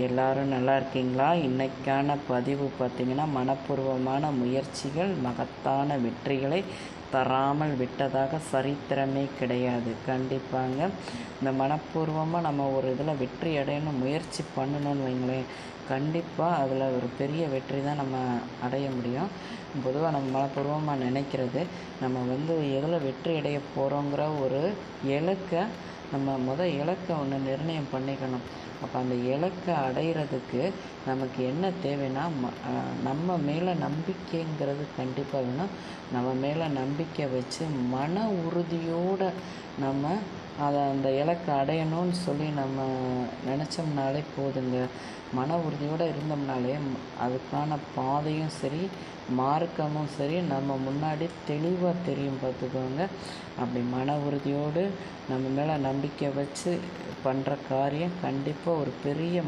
எல்லாரும் நல்லா இருக்கீங்களா? இன்னைக்கான பதிவு பார்த்திங்கன்னா, மனப்பூர்வமான முயற்சிகள் மகத்தான வெற்றிகளை தராமல் விட்டதாக சரித்திரமே கிடையாது. கண்டிப்பாங்க. இந்த மனப்பூர்வமாக நம்ம ஒரு இதில் வெற்றி அடையணும் முயற்சி பண்ணணும்னு வைங்களேன், கண்டிப்பாக அதில் ஒரு பெரிய வெற்றி தான் நம்ம அடைய முடியும். பொதுவாக நம்ம மனப்பூர்வமாக நினைக்கிறது, நம்ம எதில் வெற்றி அடைய போகிறோங்கிற ஒரு இலக்கை நம்ம இலக்கை ஒன்று நிர்ணயம் பண்ணிக்கணும். அப்போ அந்த இலக்கை அடைகிறதுக்கு நமக்கு என்ன தேவைன்னா, நம்ம மேலே நம்பிக்கைங்கிறது கண்டிப்பாக வேணும். நம்ம மேலே நம்பிக்கை வச்சு மன உறுதியோடு நம்ம அந்த இலக்கை அடையணும்னு சொல்லி நம்ம நினச்சோம்னாலே போதுங்க. மன உறுதியோடு இருந்தோம்னாலே அதுக்கான பாதையும் சரி, மார்க்கமும் சரி நம்ம முன்னாடி தெளிவாக தெரியும் பார்த்துக்கோங்க. அப்படி மன உறுதியோடு நம்ம மேலே நம்பிக்கை வச்சு பண்ணுற காரியம் கண்டிப்பாக ஒரு பெரிய